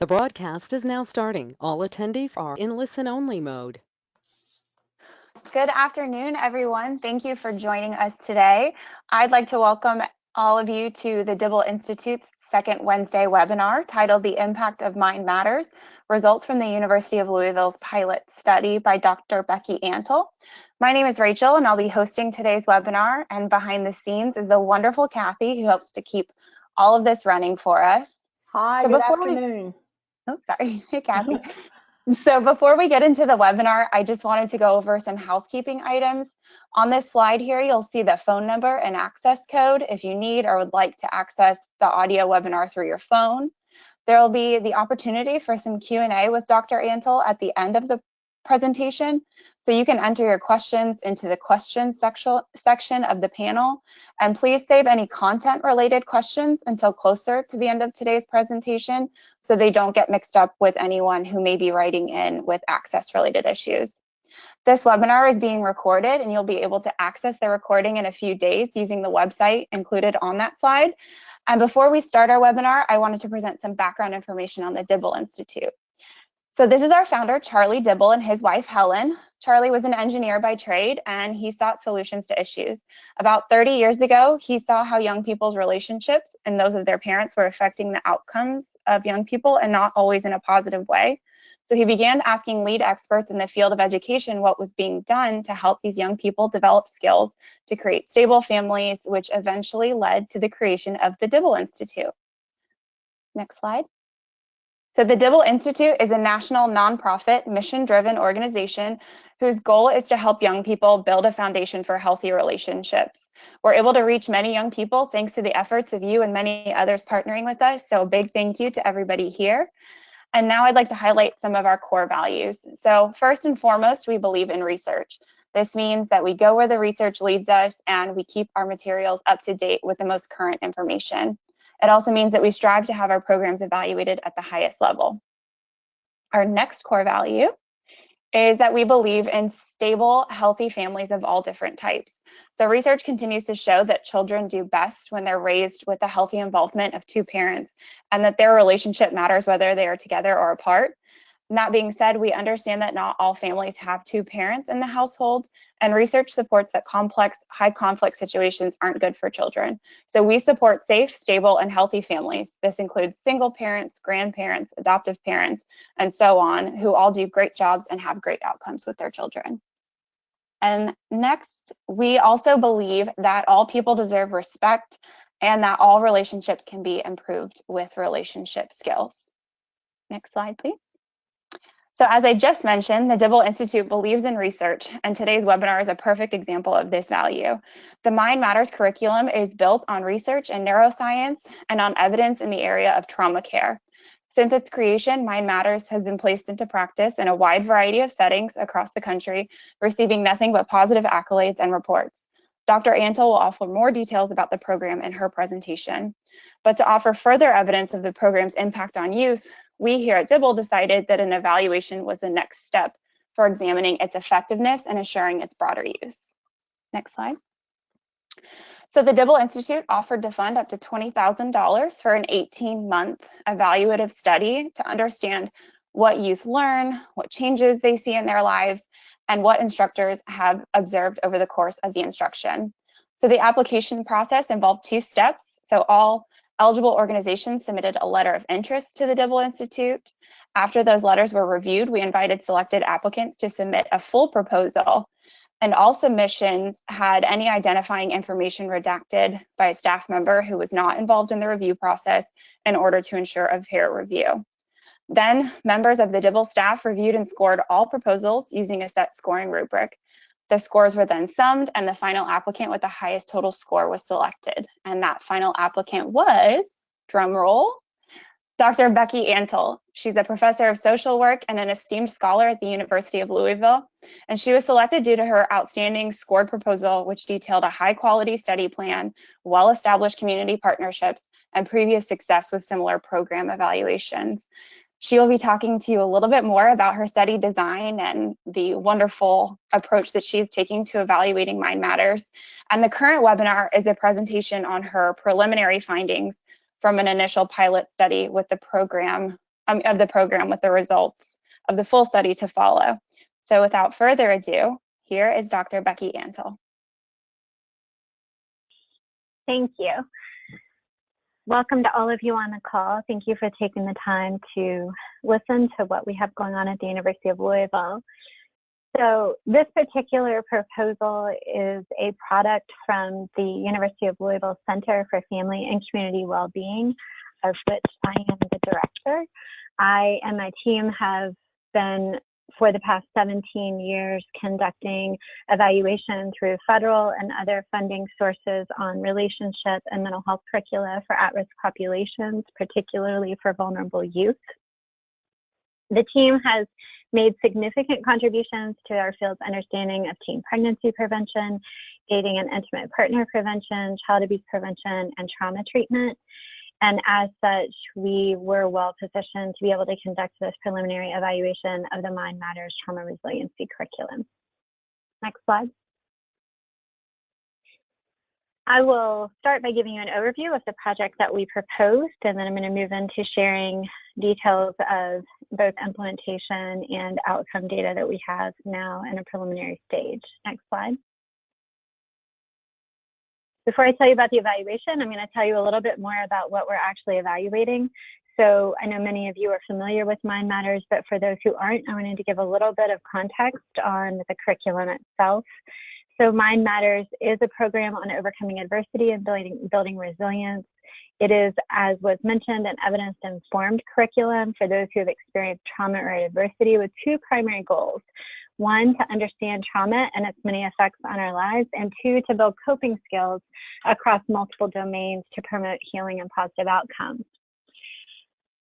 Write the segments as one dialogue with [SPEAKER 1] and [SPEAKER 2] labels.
[SPEAKER 1] The broadcast is now starting. All attendees are in listen-only mode.
[SPEAKER 2] Good afternoon, everyone. Thank you for joining us today. I'd like to welcome all of you to the Dibble Institute's second Wednesday webinar titled The Impact of MindMatters, Results from the University of Louisville's Pilot Study by Dr. Becky Antle. My name is Rachel, and I'll be hosting today's webinar. And behind the scenes is the wonderful Kathy, who helps to keep all of this running for us.
[SPEAKER 3] Hi, good afternoon.
[SPEAKER 2] Hey, Kathy. So before we get into the webinar, I just wanted to go over some housekeeping items. On this slide here, you'll see the phone number and access code if you need or would like to access the audio webinar through your phone. There will be the opportunity for some Q&A with Dr. Antle at the end of the presentation. So you can enter your questions into the questions section of the panel. And please save any content-related questions until closer to the end of today's presentation so they don't get mixed up with anyone who may be writing in with access-related issues. This webinar is being recorded, and you'll be able to access the recording in a few days using the website included on that slide. And before we start our webinar, I wanted to present some background information on the Dibble Institute. So this is our founder, Charlie Dibble, and his wife, Helen. Charlie was an engineer by trade, and he sought solutions to issues. About 30 years ago, he saw how young people's relationships and those of their parents were affecting the outcomes of young people and not always in a positive way. So he began asking lead experts in the field of education what was being done to help these young people develop skills to create stable families, which eventually led to the creation of the Dibble Institute. Next slide. So the Dibble Institute is a national nonprofit, mission-driven organization whose goal is to help young people build a foundation for healthy relationships. We're able to reach many young people thanks to the efforts of you and many others partnering with us, so a big thank you to everybody here. And now I'd like to highlight some of our core values. So first and foremost, we believe in research. This means that we go where the research leads us and we keep our materials up to date with the most current information. It also means that we strive to have our programs evaluated at the highest level. Our next core value is that we believe in stable, healthy families of all different types. So research continues to show that children do best when they're raised with the healthy involvement of two parents, and that their relationship matters whether they are together or apart. And that being said, we understand that not all families have two parents in the household, and research supports that complex, high-conflict situations aren't good for children. So we support safe, stable, and healthy families. This includes single parents, grandparents, adoptive parents, and so on, who all do great jobs and have great outcomes with their children. And next, we also believe that all people deserve respect and that all relationships can be improved with relationship skills. Next slide, please. So as I just mentioned, the Dibble Institute believes in research, and today's webinar is a perfect example of this value. The MindMatters curriculum is built on research in neuroscience and on evidence in the area of trauma care. Since its creation, MindMatters has been placed into practice in a wide variety of settings across the country, receiving nothing but positive accolades and reports. Dr. Antle will offer more details about the program in her presentation. But to offer further evidence of the program's impact on youth, we here at Dibble decided that an evaluation was the next step for examining its effectiveness and assuring its broader use. Next slide. So the Dibble Institute offered to fund up to $20,000 for an 18-month evaluative study to understand what youth learn, what changes they see in their lives, and what instructors have observed over the course of the instruction. So the application process involved 2 steps. So all eligible organizations submitted a letter of interest to the Dibble Institute. After those letters were reviewed, we invited selected applicants to submit a full proposal, and all submissions had any identifying information redacted by a staff member who was not involved in the review process in order to ensure a fair review. Then members of the Dibble staff reviewed and scored all proposals using a set scoring rubric. The scores were then summed, and the final applicant with the highest total score was selected. And that final applicant was, drum roll, Dr. Becky Antle. She's a professor of social work and an esteemed scholar at the University of Louisville. And she was selected due to her outstanding scored proposal, which detailed a high-quality study plan, well-established community partnerships, and previous success with similar program evaluations. She will be talking to you a little bit more about her study design and the wonderful approach that she's taking to evaluating MindMatters. And the current webinar is a presentation on her preliminary findings from an initial pilot study with the program of the program with the results of the full study to follow. So without further ado, here is Dr. Becky Antle.
[SPEAKER 4] Thank you. Welcome to all of you on the call. Thank you for taking the time to listen to what we have going on at the University of Louisville. So this particular proposal is a product from the University of Louisville Center for Family and Community Wellbeing, of which I am the director. I and my team have been, for the past 17 years, conducting evaluation through federal and other funding sources on relationship and mental health curricula for at-risk populations, particularly for vulnerable youth. The team has made significant contributions to our field's understanding of teen pregnancy prevention, dating and intimate partner prevention, child abuse prevention, and trauma treatment. And as such, we were well positioned to be able to conduct this preliminary evaluation of the MindMatters trauma resiliency curriculum. Next slide. I will start by giving you an overview of the project that we proposed, and then I'm going to move into sharing details of both implementation and outcome data that we have now in a preliminary stage. Next slide. Before I tell you about the evaluation, I'm going to tell you a little bit more about what we're actually evaluating. So I know many of you are familiar with MindMatters, but for those who aren't, I wanted to give a little bit of context on the curriculum itself. So MindMatters is a program on overcoming adversity and building resilience. It is, as was mentioned, an evidence-informed curriculum for those who have experienced trauma or adversity with two primary goals. One, to understand trauma and its many effects on our lives, and two, to build coping skills across multiple domains to promote healing and positive outcomes.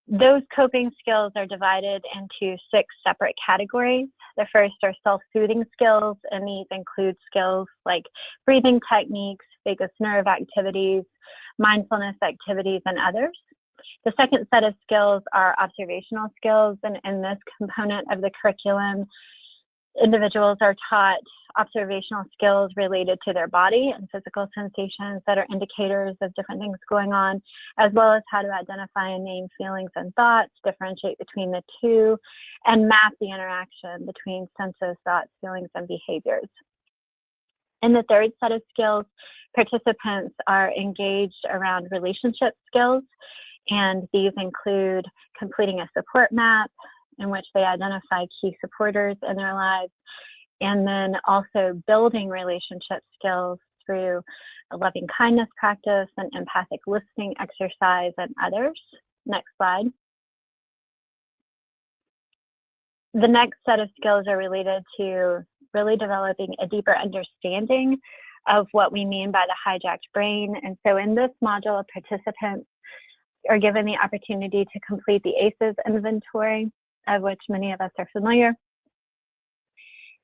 [SPEAKER 4] Those coping skills are divided into 6 separate categories. The first are self-soothing skills, and these include skills like breathing techniques, vagus nerve activities, mindfulness activities, and others. The second set of skills are observational skills, and in this component of the curriculum, individuals are taught observational skills related to their body and physical sensations that are indicators of different things going on, as well as how to identify and name feelings and thoughts, differentiate between the two, and map the interaction between senses, thoughts, feelings, and behaviors. In the third set of skills, participants are engaged around relationship skills, and these include completing a support map, in which they identify key supporters in their lives, and then also building relationship skills through a loving kindness practice and empathic listening exercise and others. Next slide. The next set of skills are related to really developing a deeper understanding of what we mean by the hijacked brain. And so in this module, participants are given the opportunity to complete the ACEs inventory, of which many of us are familiar,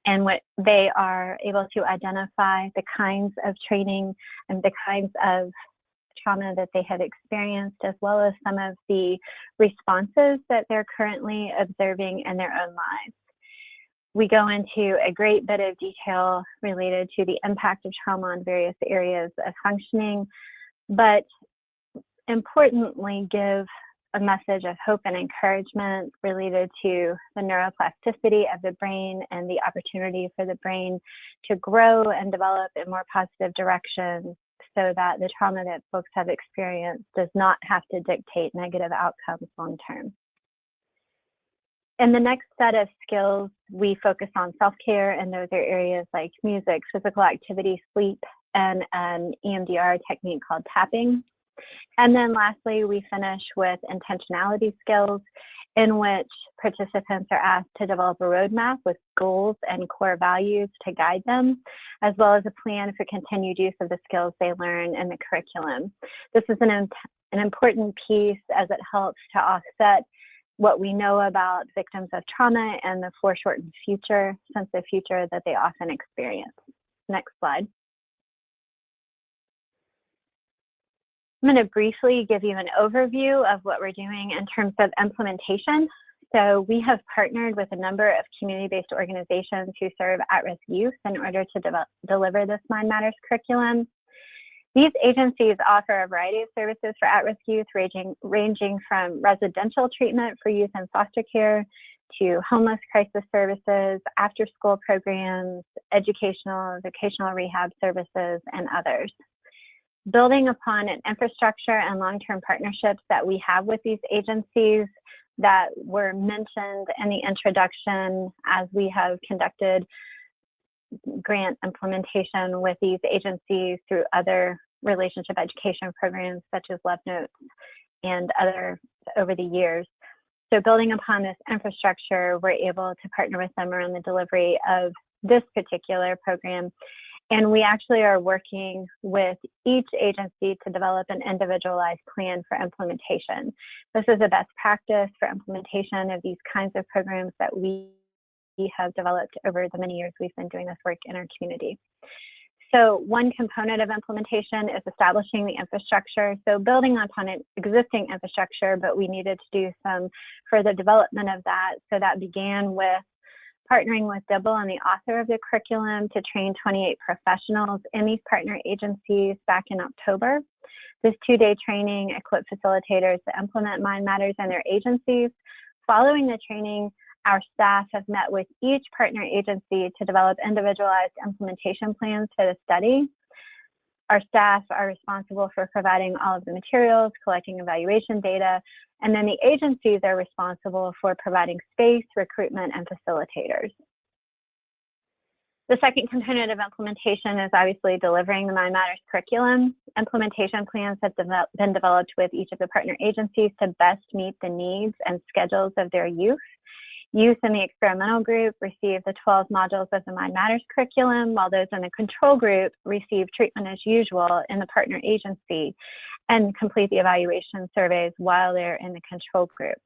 [SPEAKER 4] and what they are able to identify the kinds of training and the kinds of trauma that they have experienced, as well as some of the responses that they're currently observing in their own lives. We go into a great bit of detail related to the impact of trauma on various areas of functioning, but importantly give a message of hope and encouragement related to the neuroplasticity of the brain and the opportunity for the brain to grow and develop in more positive directions, so that the trauma that folks have experienced does not have to dictate negative outcomes long term. In the next set of skills, we focus on self-care, and those are areas like music, physical activity, sleep, and an EMDR technique called tapping. And then lastly, we finish with intentionality skills, in which participants are asked to develop a roadmap with goals and core values to guide them, as well as a plan for continued use of the skills they learn in the curriculum. This is an important piece, as it helps to offset what we know about victims of trauma and the foreshortened future, sense of future that they often experience. Next slide. I'm going to briefly give you an overview of what we're doing in terms of implementation. So we have partnered with a number of community-based organizations who serve at-risk youth in order to deliver this MindMatters curriculum. These agencies offer a variety of services for at-risk youth, ranging from residential treatment for youth in foster care to homeless crisis services, after-school programs, educational, vocational rehab services, and others. Building upon an infrastructure and long-term partnerships that we have with these agencies that were mentioned in the introduction, as we have conducted grant implementation with these agencies through other relationship education programs such as Love Notes and other over the years. So building upon this infrastructure, we're able to partner with them around the delivery of this particular program. And we actually are working with each agency to develop an individualized plan for implementation. This is a best practice for implementation of these kinds of programs that we have developed over the many years we've been doing this work in our community. So one component of implementation is establishing the infrastructure. So building upon an existing infrastructure, but we needed to do some further development of that. So that began with partnering with Dibble and the author of the curriculum to train 28 professionals in these partner agencies back in October. This 2-day training equipped facilitators to implement MindMatters in their agencies. Following the training, our staff have met with each partner agency to develop individualized implementation plans for the study. Our staff are responsible for providing all of the materials, collecting evaluation data, and then the agencies are responsible for providing space, recruitment, and facilitators. The second component of implementation is obviously delivering the MindMatters curriculum. Implementation plans have been developed with each of the partner agencies to best meet the needs and schedules of their youth. Youth in the experimental group receive the 12 modules of the MindMatters curriculum, while those in the control group receive treatment as usual in the partner agency and complete the evaluation surveys while they're in the control group.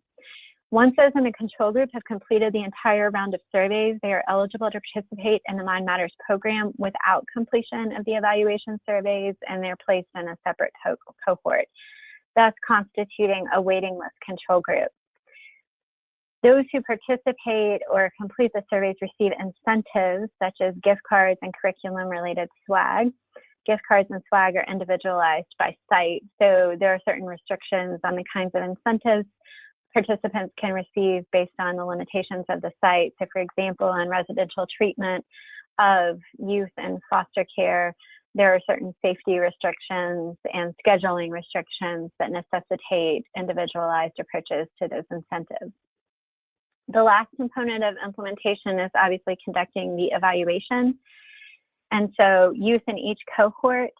[SPEAKER 4] Once those in the control group have completed the entire round of surveys, they are eligible to participate in the MindMatters program without completion of the evaluation surveys, and they're placed in a separate cohort, thus constituting a waiting list control group. Those who participate or complete the surveys receive incentives such as gift cards and curriculum-related swag. Gift cards and swag are individualized by site, so there are certain restrictions on the kinds of incentives participants can receive based on the limitations of the site. So for example, in residential treatment of youth in foster care, there are certain safety restrictions and scheduling restrictions that necessitate individualized approaches to those incentives. The last component of implementation is obviously conducting the evaluation. And so youth in each cohort,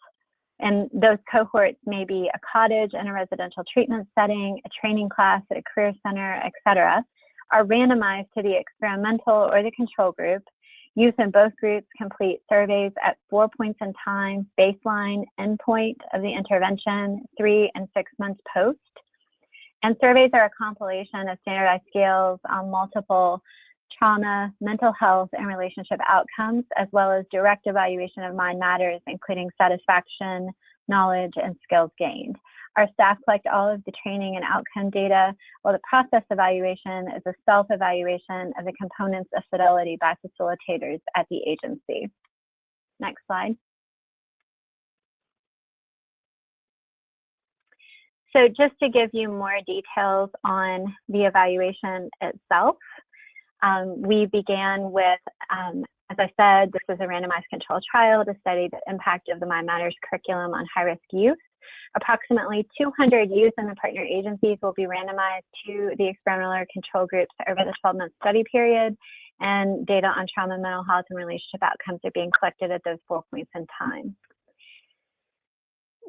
[SPEAKER 4] and those cohorts may be a cottage in a residential treatment setting, a training class at a career center, etc., are randomized to the experimental or the control group. Youth in both groups complete surveys at 4 points in time, baseline, endpoint of the intervention, 3 and 6 months post. And surveys are a compilation of standardized scales on multiple trauma, mental health, and relationship outcomes, as well as direct evaluation of MindMatters, including satisfaction, knowledge, and skills gained. Our staff collect all of the training and outcome data, while the process evaluation is a self-evaluation of the components of Fidelity by facilitators at the agency. Next slide. So just to give you more details on the evaluation itself, we began with, as I said, this was a randomized controlled trial to study the impact of the MindMatters curriculum on high-risk youth. Approximately 200 youth in the partner agencies will be randomized to the experimental or control groups over the 12-month study period, and data on trauma, mental health, and relationship outcomes are being collected at those 4 points in time.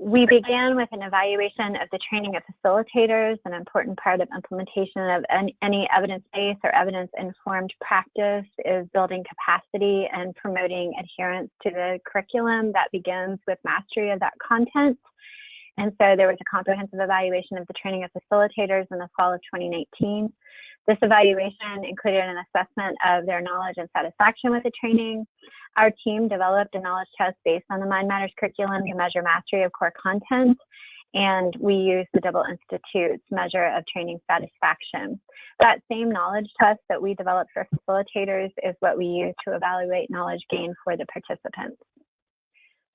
[SPEAKER 4] We began with an evaluation of the training of facilitators. An important part of implementation of any evidence-based or evidence-informed practice is building capacity and promoting adherence to the curriculum. That begins with mastery of that content. And so there was a comprehensive evaluation of the training of facilitators in the fall of 2019. This evaluation included an assessment of their knowledge and satisfaction with the training. Our team developed a knowledge test based on the MindMatters curriculum to measure mastery of core content, and we used the Dibble Institute's measure of training satisfaction. That same knowledge test that we developed for facilitators is what we use to evaluate knowledge gain for the participants.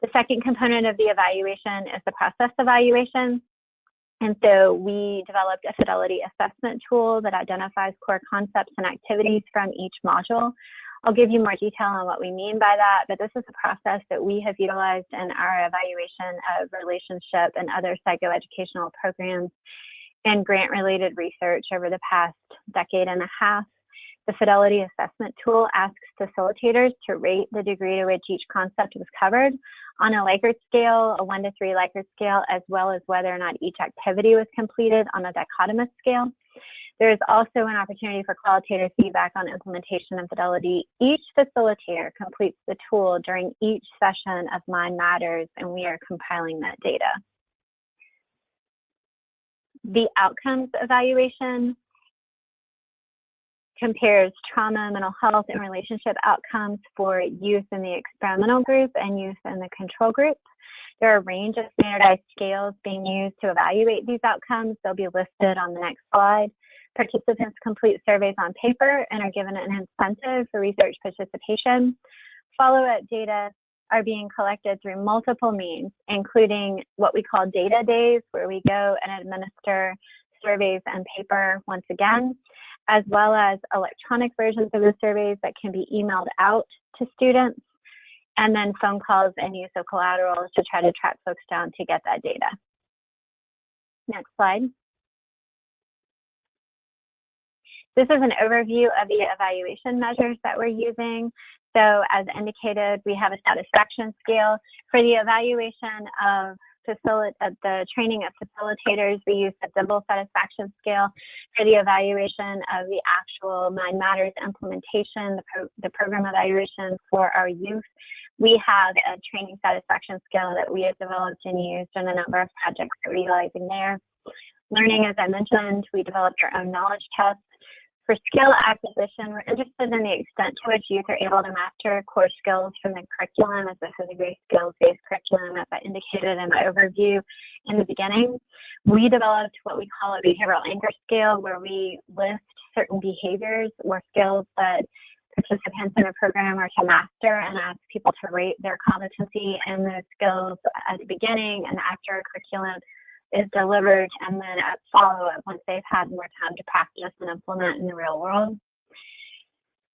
[SPEAKER 4] The second component of the evaluation is the process evaluation. And so we developed a Fidelity assessment tool that identifies core concepts and activities from each module. I'll give you more detail on what we mean by that, but this is a process that we have utilized in our evaluation of relationship and other psychoeducational programs and grant-related research over the past decade and a half. The Fidelity assessment tool asks facilitators to rate the degree to which each concept was covered on a Likert scale, a 1 to 3 Likert scale, as well as whether or not each activity was completed on a dichotomous scale. There is also an opportunity for qualitative feedback on implementation and Fidelity. Each facilitator completes the tool during each session of MindMatters, and we are compiling that data. The outcomes evaluation compares trauma, mental health, and relationship outcomes for youth in the experimental group and youth in the control group. There are a range of standardized scales being used to evaluate these outcomes. They'll be listed on the next slide. Participants complete surveys on paper and are given an incentive for research participation. Follow-up data are being collected through multiple means, including what we call data days, where we go and administer surveys and paper once again, as well as electronic versions of the surveys that can be emailed out to students, and then phone calls and use of collaterals to try to track folks down to get that data. Next slide. This is an overview of the evaluation measures that we're using. So as indicated, we have a satisfaction scale. For the evaluation of the training of facilitators, we use the Dibble satisfaction scale. For the evaluation of the actual MindMatters implementation, the program evaluation for our youth, we have a training satisfaction scale that we have developed and used in a number of projects that we're utilizing there. Learning, as I mentioned, we developed our own knowledge test. For skill acquisition, we're interested in the extent to which youth are able to master core skills from the curriculum, as this is a very skills-based curriculum, as I indicated in my overview in the beginning. We developed what we call a behavioral anchor scale, where we list certain behaviors or skills that participants in a program are to master and ask people to rate their competency in those skills at the beginning and after a curriculum is delivered, and then at follow-up once they've had more time to practice and implement in the real world.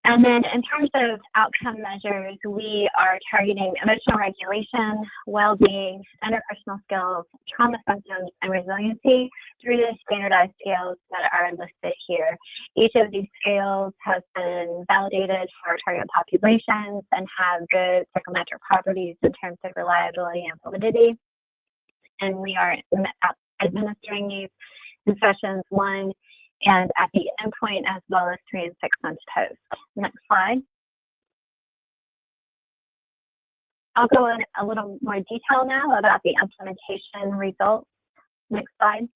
[SPEAKER 4] And then in terms of outcome measures, we are targeting emotional regulation, well-being, interpersonal skills, trauma symptoms, and resiliency through the standardized scales that are listed here. Each of these scales has been validated for target populations and have good psychometric properties in terms of reliability and validity. And we are administering these in sessions 1 and at the endpoint, as well as 3 and 6 months post. Next slide. I'll go in a little more detail now about the implementation results. Next slide.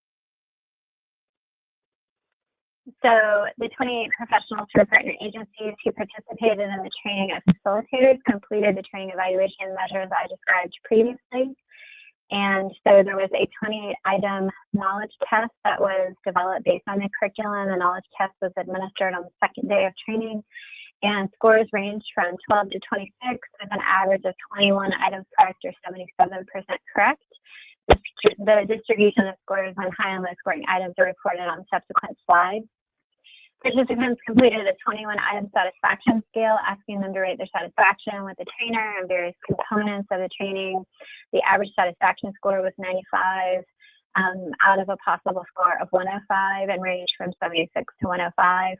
[SPEAKER 4] So the 28 professionals from partner agencies who participated in the training of facilitators completed the training evaluation measures I described previously. And so there was a 28-item knowledge test that was developed based on the curriculum. The knowledge test was administered on the second day of training, and scores ranged from 12 to 26 with an average of 21 items correct or 77% correct. The distribution of scores on high and low scoring items are reported on subsequent slides. Participants completed a 21-item satisfaction scale, asking them to rate their satisfaction with the trainer and various components of the training. The average satisfaction score was 95 out of a possible score of 105 and ranged from 76 to 105.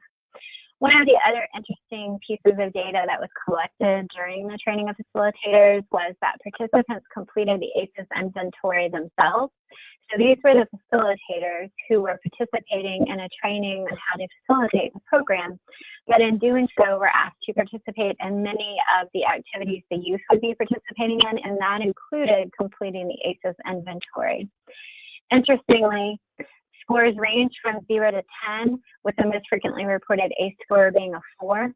[SPEAKER 4] One of the other interesting pieces of data that was collected during the training of facilitators was that participants completed the ACEs inventory themselves. So these were the facilitators who were participating in a training on how to facilitate the program, but in doing so were asked to participate in many of the activities the youth would be participating in, and that included completing the ACEs inventory. Interestingly, scores range from 0 to 10, with the most frequently reported ACE score being a 4.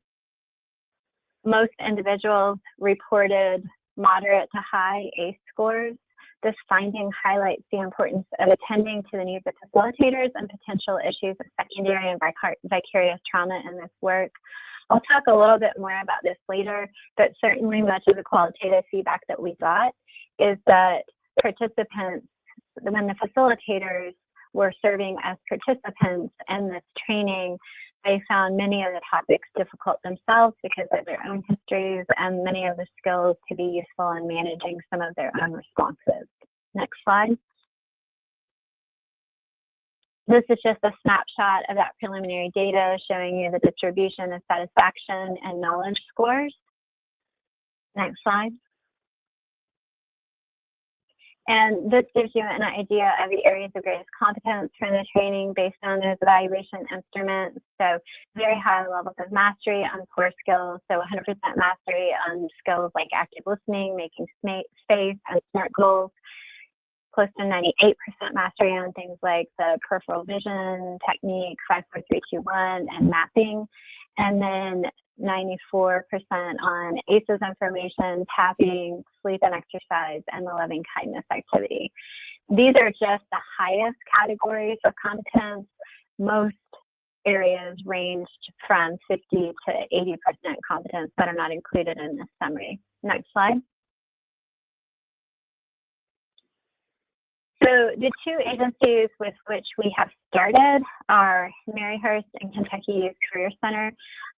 [SPEAKER 4] Most individuals reported moderate to high ACE scores. This finding highlights the importance of attending to the needs of facilitators and potential issues of secondary and vicarious trauma in this work. I'll talk a little bit more about this later, but certainly much of the qualitative feedback that we got is that participants, when the facilitators were serving as participants in this training, they found many of the topics difficult themselves because of their own histories and many of the skills to be useful in managing some of their own responses. Next slide. This is just a snapshot of that preliminary data showing you the distribution of satisfaction and knowledge scores. Next slide. And this gives you an idea of the areas of greatest competence from the training based on those evaluation instruments. So very high levels of mastery on core skills. So 100% mastery on skills like active listening, making space, and SMART goals. Close to 98% mastery on things like the peripheral vision technique, 5, 4, 3, 2, 1, and mapping. And then 94% on ACEs information, tapping, sleep and exercise, and the loving kindness activity. These are just the highest categories of competence. Most areas ranged from 50 to 80% competence that are not included in this summary. Next slide. So the two agencies with which we have started are Maryhurst and Kentucky Youth Career Center.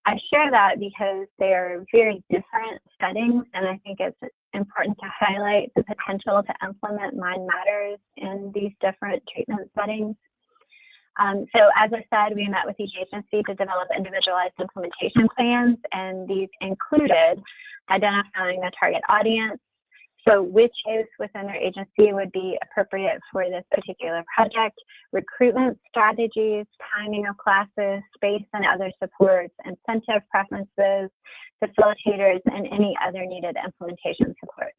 [SPEAKER 4] I share that because they're very different settings, and I think it's important to highlight the potential to implement MindMatters in these different treatment settings. So as I said, we met with each agency to develop individualized implementation plans, and these included identifying the target audience, so which use within their agency would be appropriate for this particular project, recruitment strategies, timing of classes, space and other supports, incentive preferences, facilitators, and any other needed implementation supports.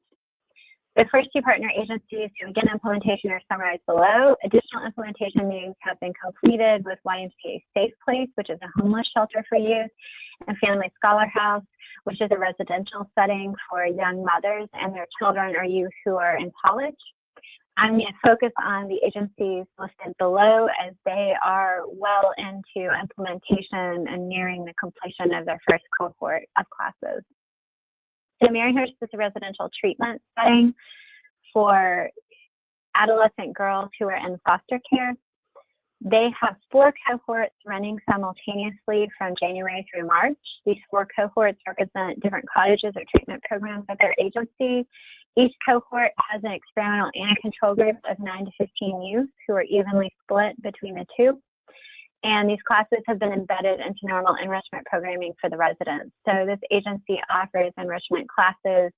[SPEAKER 4] The first two partner agencies to begin implementation are summarized below. Additional implementation meetings have been completed with YMCA Safe Place, which is a homeless shelter for youth, and Family Scholar House, which is a residential setting for young mothers and their children or youth who are in college. I'm going to focus on the agencies listed below as they are well into implementation and nearing the completion of their first cohort of classes. So Maryhurst is a residential treatment setting for adolescent girls who are in foster care. They have 4 cohorts running simultaneously from January through March. These 4 cohorts represent different cottages or treatment programs at their agency. Each cohort has an experimental and a control group of 9 to 15 youth who are evenly split between the two. And these classes have been embedded into normal enrichment programming for the residents. So this agency offers enrichment classes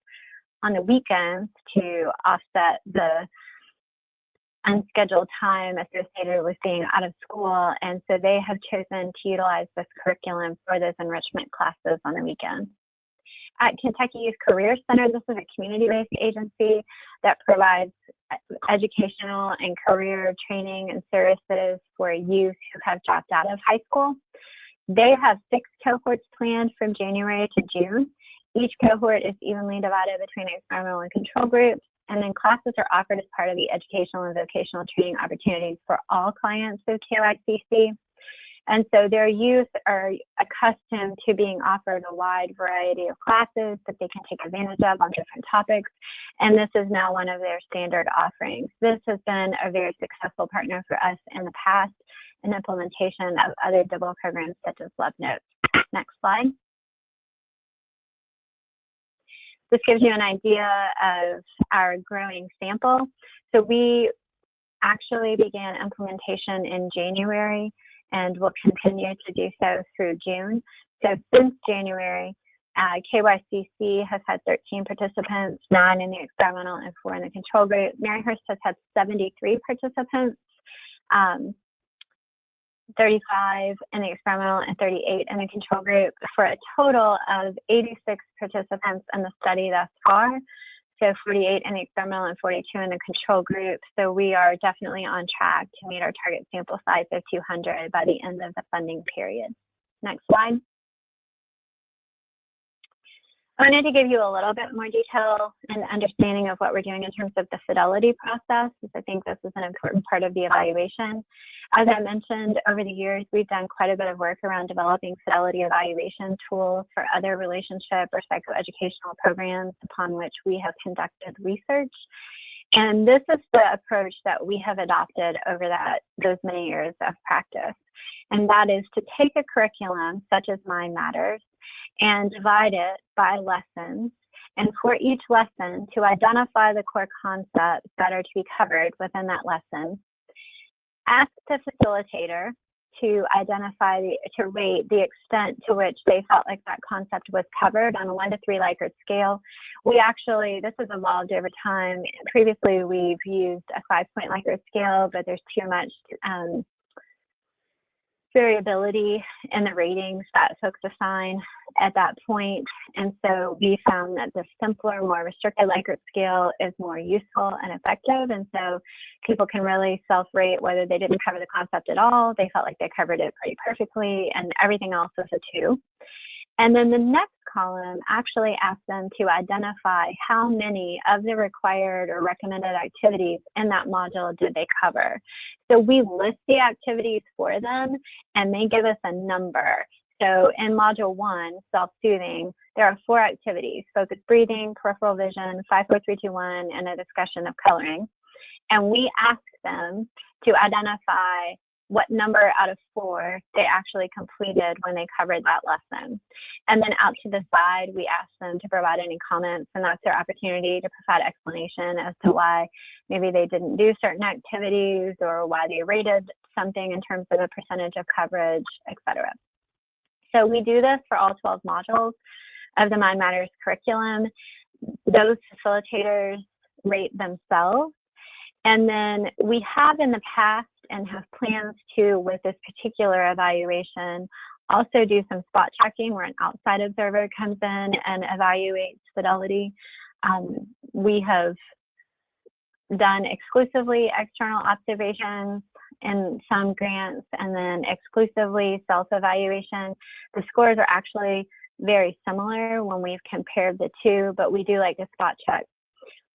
[SPEAKER 4] on the weekends to offset the unscheduled time associated with being out of school. And so they have chosen to utilize this curriculum for those enrichment classes on the weekends. At Kentucky Youth Career Center, this is a community-based agency that provides educational and career training and services for youth who have dropped out of high school. They have 6 cohorts planned from January to June. Each cohort is evenly divided between experimental and control groups, and then classes are offered as part of the educational and vocational training opportunities for all clients of KYCC. And so their youth are accustomed to being offered a wide variety of classes that they can take advantage of on different topics. And this is now one of their standard offerings. This has been a very successful partner for us in the past in implementation of other Dibble programs such as Love Notes. Next slide. This gives you an idea of our growing sample. So we actually began implementation in January and will continue to do so through June. So since January, KYCC has had 13 participants, 9 in the experimental and 4 in the control group. Maryhurst has had 73 participants, 35 in the experimental and 38 in the control group, for a total of 86 participants in the study thus far. So 48 in the experimental and 42 in the control group. So we are definitely on track to meet our target sample size of 200 by the end of the funding period. Next slide. I wanted to give you a little bit more detail and understanding of what we're doing in terms of the Fidelity process, because I think this is an important part of the evaluation. As I mentioned, over the years, we've done quite a bit of work around developing Fidelity evaluation tools for other relationship or psychoeducational programs upon which we have conducted research. And this is the approach that we have adopted over those many years of practice. And that is to take a curriculum such as MindMatters and divide it by lessons, and for each lesson to identify the core concepts that are to be covered within that lesson. Ask the facilitator to identify, to rate the extent to which they felt like that concept was covered on a 1 to 3 Likert scale. We actually, this has evolved over time. Previously, we've used a 5-point Likert scale, but there's too much variability in the ratings that folks assign at that point. And so we found that the simpler, more restricted Likert scale is more useful and effective. And so people can really self-rate whether they didn't cover the concept at all, they felt like they covered it pretty perfectly, and everything else is a 2. And then the next column actually asks them to identify how many of the required or recommended activities in that module did they cover. So we list the activities for them and they give us a number. So in module 1, self-soothing, there are 4 activities: focused breathing, peripheral vision, 5, 4, 3, 2, 1, and a discussion of coloring. And we ask them to identify what number out of 4 they actually completed when they covered that lesson. And then out to the side, we ask them to provide any comments, and that's their opportunity to provide explanation as to why maybe they didn't do certain activities or why they rated something in terms of a percentage of coverage, etc. So we do this for all 12 modules of the MindMatters curriculum. Those facilitators rate themselves. And then we have in the past and have plans to, with this particular evaluation, also do some spot checking where an outside observer comes in and evaluates Fidelity. We have done exclusively external observations in some grants and then exclusively self-evaluation. The scores are actually very similar when we've compared the 2, but we do like to spot check.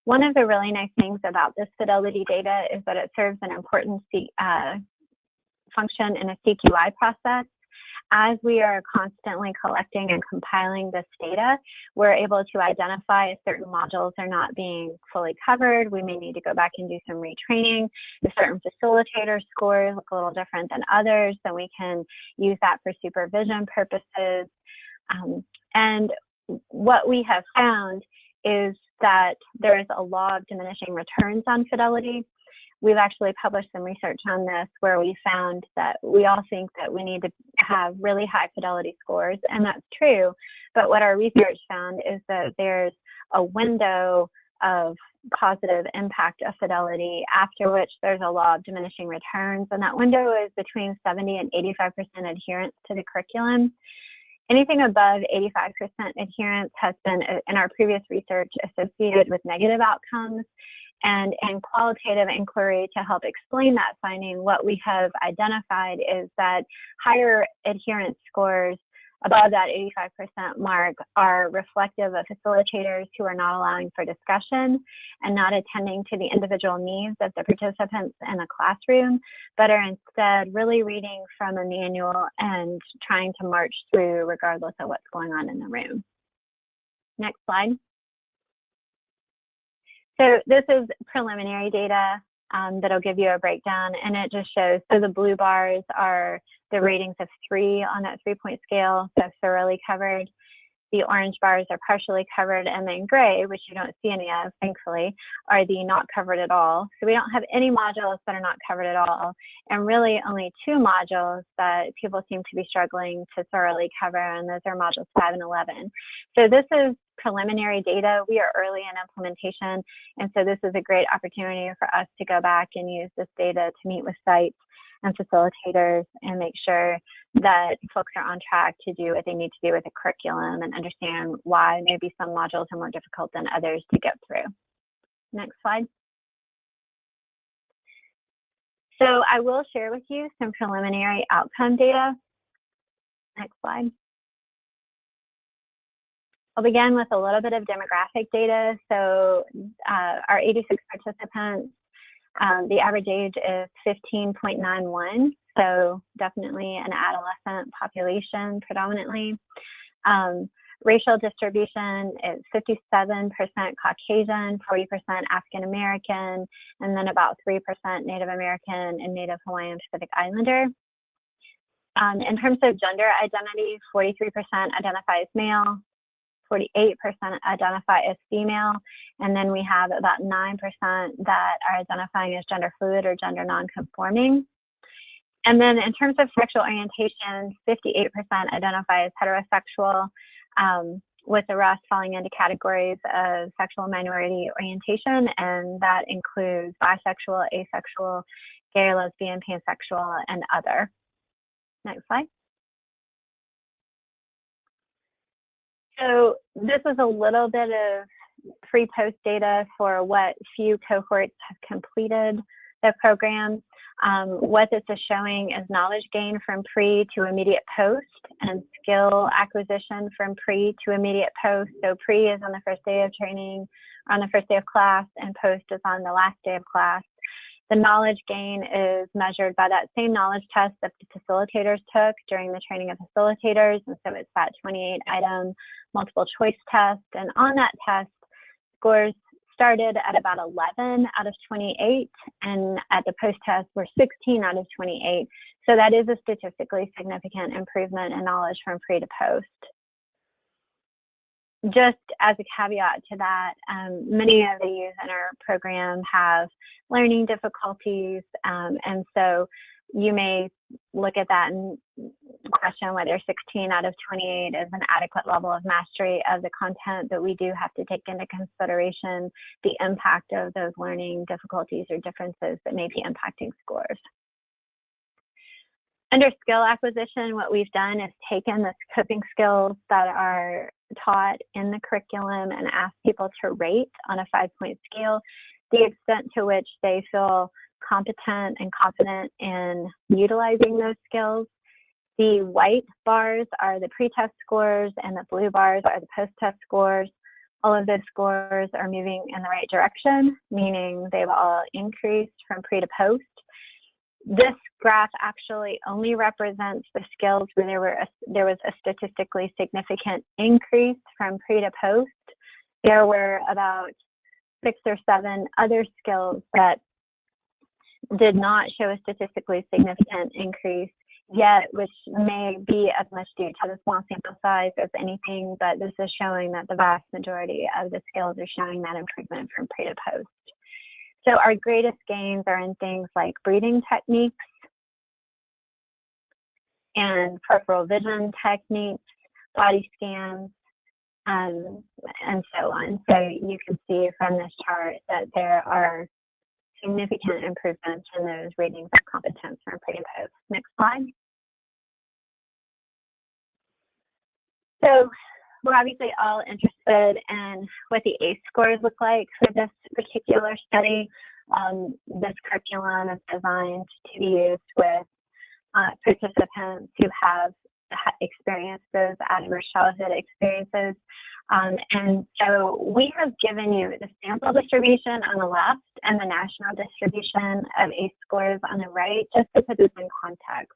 [SPEAKER 4] One of the really nice things about this Fidelity data is that it serves an important function in a CQI process. As we are constantly collecting and compiling this data, we're able to identify if certain modules are not being fully covered. We may need to go back and do some retraining. If certain facilitator scores look a little different than others, then we can use that for supervision purposes. And what we have found is that there is a law of diminishing returns on Fidelity. We've actually published some research on this where we found that we all think that we need to have really high Fidelity scores, and that's true. But what our research found is that there's a window of positive impact of Fidelity after which there's a law of diminishing returns, and that window is between 70 and 85% adherence to the curriculum. Anything above 85% adherence has been, in our previous research, associated with negative outcomes. And in qualitative inquiry to help explain that finding, what we have identified is that higher adherence scores above that 85% mark are reflective of facilitators who are not allowing for discussion and not attending to the individual needs of the participants in the classroom, but are instead really reading from a manual and trying to march through regardless of what's going on in the room. Next slide. So this is preliminary data that'll give you a breakdown, and it just shows, so the blue bars are the ratings of 3 on that 3-point scale, so thoroughly covered. The orange bars are partially covered, and then gray, which you don't see any of, thankfully, are the not covered at all. So we don't have any modules that are not covered at all, and really only 2 modules that people seem to be struggling to thoroughly cover, and those are modules 5 and 11. So this is preliminary data. We are early in implementation, and so this is a great opportunity for us to go back and use this data to meet with sites and facilitators and make sure that folks are on track to do what they need to do with the curriculum and understand why maybe some modules are more difficult than others to get through. Next slide. So I will share with you some preliminary outcome data. Next slide. I'll begin with a little bit of demographic data. So our 86 participants, the average age is 15.91, so definitely an adolescent population predominantly. Racial distribution is 57% Caucasian, 40% African American, and then about 3% Native American and Native Hawaiian Pacific Islander. In terms of gender identity, 43% identify as male, 48% identify as female, and then we have about 9% that are identifying as gender fluid or gender non-conforming. And then in terms of sexual orientation, 58% identify as heterosexual, with the rest falling into categories of sexual minority orientation, and that includes bisexual, asexual, gay, lesbian, pansexual, and other. Next slide. So this is a little bit of pre-post data for what few cohorts have completed the program. What this is showing is knowledge gain from pre to immediate post and skill acquisition from pre to immediate post. So pre is on the first day of training, on the first day of class, and post is on the last day of class. The knowledge gain is measured by that same knowledge test that the facilitators took during the training of facilitators. And so it's that 28-item multiple choice test. And on that test, scores started at about 11 out of 28, and at the post-test were 16 out of 28. So that is a statistically significant improvement in knowledge from pre to post. Just as a caveat to that, many of the youth in our program have learning difficulties, and so you may look at that and question whether 16 out of 28 is an adequate level of mastery of the content, but we do have to take into consideration the impact of those learning difficulties or differences that may be impacting scores. Under skill acquisition, what we've done is taken the coping skills that are taught in the curriculum and asked people to rate on a 5-point scale the extent to which they feel competent and confident in utilizing those skills. The white bars are the pre-test scores and the blue bars are the post-test scores. All of those scores are moving in the right direction, meaning they've all increased from pre to post. This graph actually only represents the skills where there was a statistically significant increase from pre to post. There were about 6 or 7 other skills that did not show a statistically significant increase yet, which may be as much due to the small sample size as anything, but this is showing that the vast majority of the skills are showing that improvement from pre to post. So our greatest gains are in things like breathing techniques and peripheral vision techniques, body scans, and so on. So you can see from this chart that there are significant improvements in those ratings of competence from pre to post. Next slide. So we're obviously all interested in what the ACE scores look like for this particular study. This curriculum is designed to be used with participants who have experienced those adverse childhood experiences. And so we have given you the sample distribution on the left and the national distribution of ACE scores on the right, just to put this in context.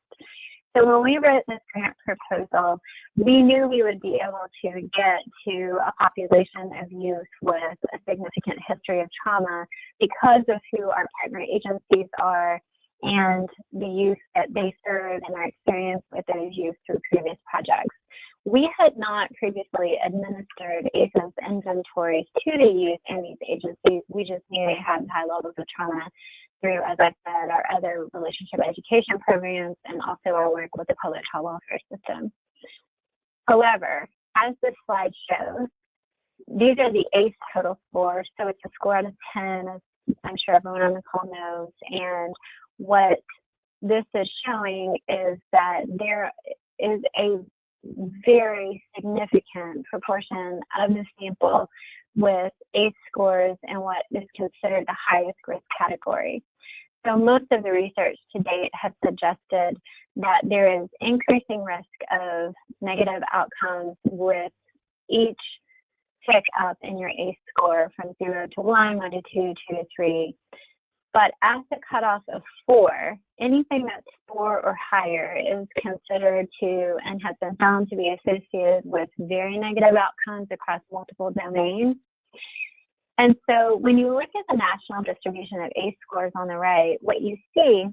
[SPEAKER 4] So when we wrote this grant proposal, we knew we would be able to get to a population of youth with a significant history of trauma because of who our partner agencies are and the youth that they serve and our experience with those youth through previous projects. We had not previously administered ACEs inventories to the youth in these agencies. We just knew they had high levels of trauma through, as I said, our other relationship education programs and also our work with the public child welfare system. However, as this slide shows, these are the ACE total scores. So it's a score out of 10, as I'm sure everyone on the call knows. And what this is showing is that there is a very significant proportion of the sample with ACE scores in what is considered the highest risk category. So most of the research to date has suggested that there is increasing risk of negative outcomes with each tick up in your ACE score from 0 to 1, 1 to 2, 2 to 3. But at the cutoff of 4, anything that's 4 or higher is considered to and has been found to be associated with very negative outcomes across multiple domains. And so when you look at the national distribution of ACE scores on the right, what you see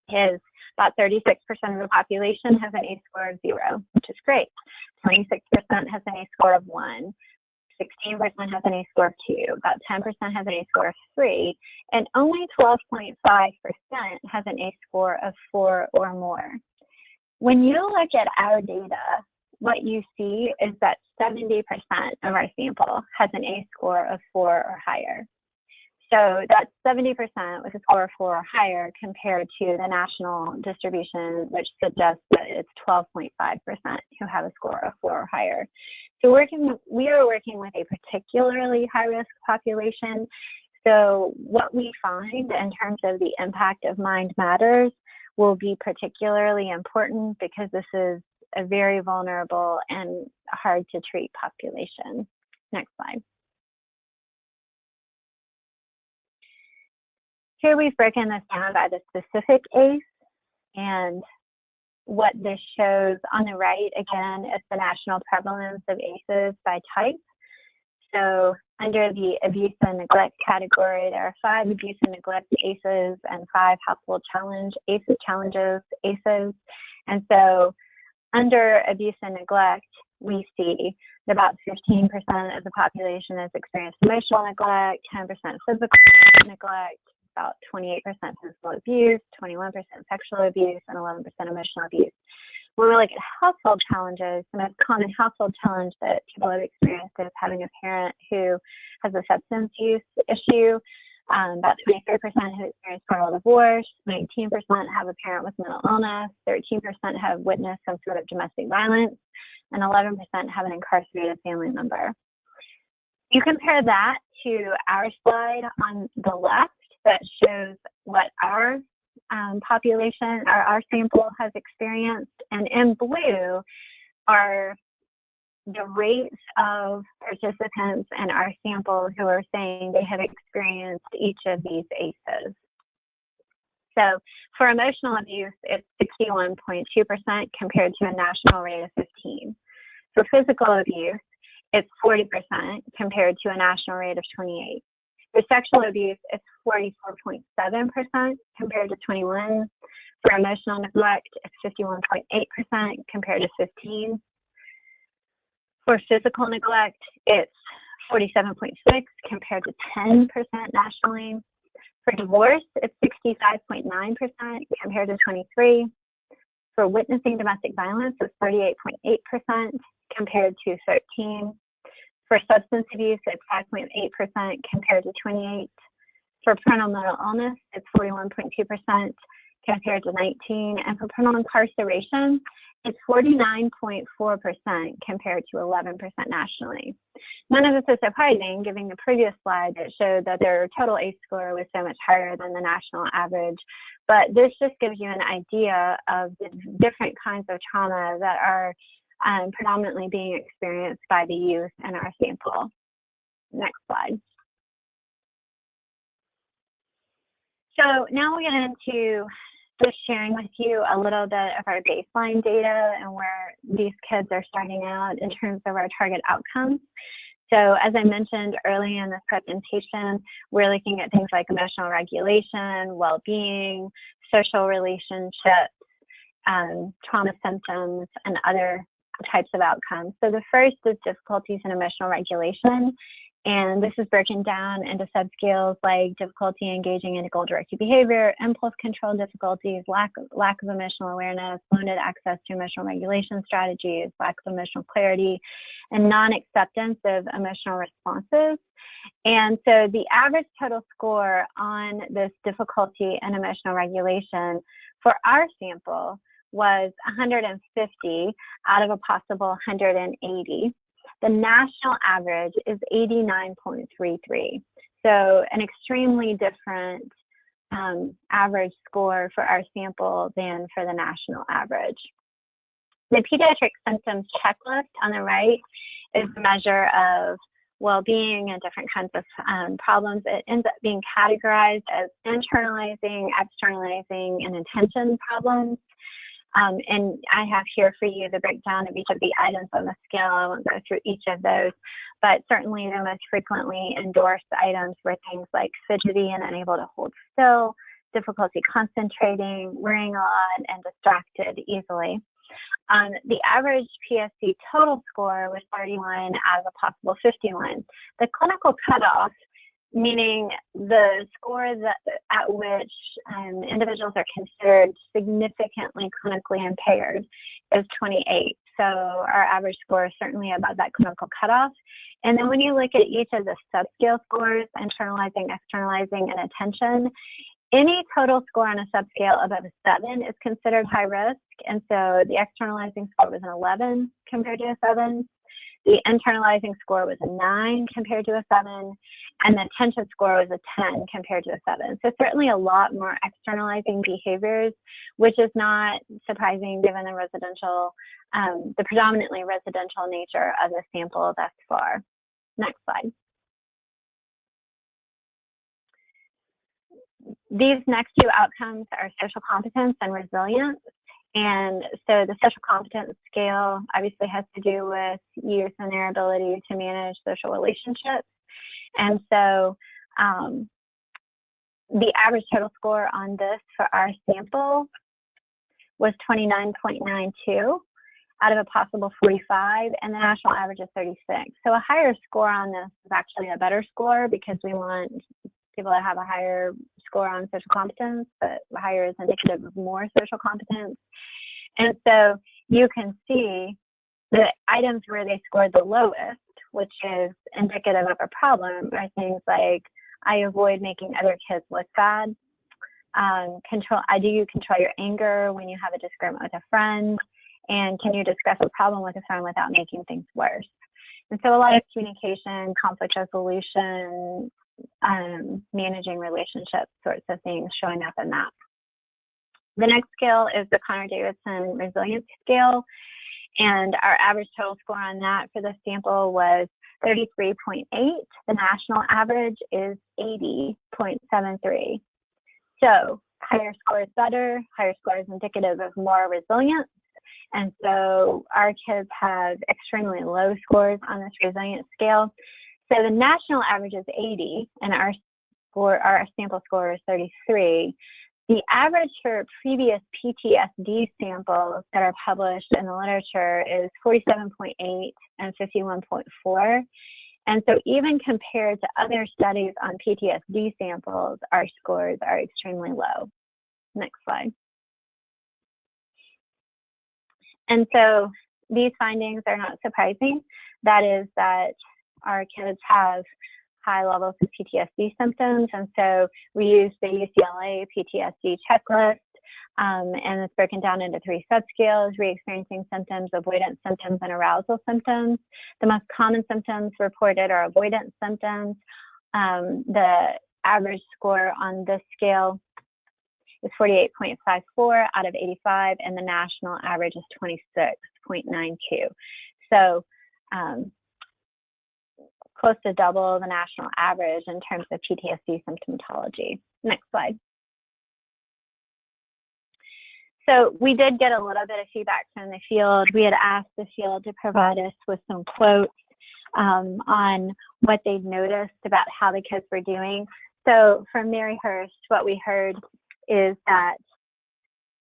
[SPEAKER 4] is about 36% of the population has an ACE score of 0, which is great. 26% has an ACE score of 1. 16% has an ACE score of 2, about 10% has an ACE score of 3, and only 12.5% has an ACE score of 4 or more. When you look at our data, what you see is that 70% of our sample has an ACE score of 4 or higher. So that's 70% with a score of 4 or higher compared to the national distribution, which suggests that it's 12.5% who have a score of 4 or higher. So we are working with a particularly high-risk population. So what we find in terms of the impact of MindMatters will be particularly important because this is a very vulnerable and hard to treat population. Next slide. Here we've broken this down by the specific ACE, and what this shows on the right, again, is the national prevalence of ACEs by type. So under the abuse and neglect category, there are 5 abuse and neglect ACEs and 5 household challenge challenges ACEs. And so under abuse and neglect, we see that about 15% of the population has experienced emotional neglect, 10% physical neglect, about 28% physical abuse, 21% sexual abuse, and 11% emotional abuse. When we look at household challenges, the most common household challenge that people have experienced is having a parent who has a substance use issue. About 23% have experienced parental divorce, 19% have a parent with mental illness, 13% have witnessed some sort of domestic violence, and 11% have an incarcerated family member. You compare that to our slide on the left that shows what our population, our sample has experienced, and in blue are the rates of participants in our sample who are saying they have experienced each of these ACEs. So for emotional abuse, it's 61.2% compared to a national rate of 15. For physical abuse, it's 40% compared to a national rate of 28. For sexual abuse, it's 44.7% compared to 21. For emotional neglect, it's 51.8% compared to 15. For physical neglect, it's 47.6 compared to 10% nationally. For divorce, it's 65.9% compared to 23. For witnessing domestic violence, it's 38.8% compared to 13. For substance abuse, it's 5.8% compared to 28. For parental mental illness, it's 41.2% compared to 19. And for parental incarceration, it's 49.4% compared to 11% nationally. None of this is surprising, given the previous slide that showed that their total ACE score was so much higher than the national average. But this just gives you an idea of the different kinds of trauma that are predominantly being experienced by the youth in our sample. Next slide. So now we'll get into just sharing with you a little bit of our baseline data and where these kids are starting out in terms of our target outcomes. So as I mentioned early in this presentation, we're looking at things like emotional regulation, well-being, social relationships, trauma symptoms, and other types of outcomes. So the first is difficulties in emotional regulation. And this is broken down into subscales like difficulty engaging in goal-directed behavior, impulse control difficulties, lack of emotional awareness, limited access to emotional regulation strategies, lack of emotional clarity, and non-acceptance of emotional responses. And so the average total score on this difficulty in emotional regulation for our sample was 150 out of a possible 180. The national average is 89.33. So an extremely different average score for our sample than for the national average. The pediatric symptoms checklist on the right is a measure of well-being and different kinds of problems. It ends up being categorized as internalizing, externalizing, and attention problems. And I have here for you the breakdown of each of the items on the scale. I won't go through each of those, but certainly the most frequently endorsed items were things like fidgety and unable to hold still, difficulty concentrating, worrying a lot, and distracted easily. The average PSD total score was 31 out of a possible 51. The clinical cutoff, meaning the score that, at which individuals are considered significantly clinically impaired, is 28. So our average score is certainly above that clinical cutoff. And then when you look at each of the subscale scores, internalizing, externalizing, and attention, any total score on a subscale above a 7 is considered high risk. And so the externalizing score was an 11 compared to a 7. The internalizing score was a 9 compared to a 7. And the attention score was a 10 compared to a 7. So certainly a lot more externalizing behaviors, which is not surprising given the residential, the predominantly residential nature of the sample thus far. Next slide. These next two outcomes are social competence and resilience. And so the social competence scale obviously has to do with youth and their ability to manage social relationships. And so the average total score on this for our sample was 29.92 out of a possible 45, and the national average is 36. So a higher score on this is actually a better score because we want people to have a higher score on social competence, but higher is indicative of more social competence. And so you can see the items where they scored the lowest, which is indicative of a problem, are things like, I avoid making other kids look bad. Do you control your anger when you have a disagreement with a friend? And can you discuss a problem with a friend without making things worse? And so a lot of communication, conflict resolution, managing relationships, sorts of things showing up in that. The next scale is the Connor-Davidson resilience scale. And our average total score on that for the sample was 33.8. The national average is 80.73. So higher score is better, higher score is indicative of more resilience. And so our kids have extremely low scores on this resilience scale. So the national average is 80, and our sample score is 33. The average for previous PTSD samples that are published in the literature is 47.8 and 51.4. And so even compared to other studies on PTSD samples, our scores are extremely low. Next slide. And so these findings are not surprising. That is that our kids have high levels of PTSD symptoms. And so we use the UCLA PTSD checklist, and it's broken down into 3 subscales: re-experiencing symptoms, avoidance symptoms, and arousal symptoms. The most common symptoms reported are avoidance symptoms. The average score on this scale is 48.54 out of 85, and the national average is 26.92. So close to double the national average in terms of PTSD symptomatology. Next slide. So we did get a little bit of feedback from the field. We had asked the field to provide us with some quotes on what they'd noticed about how the kids were doing. So from Mary Hurst, what we heard is that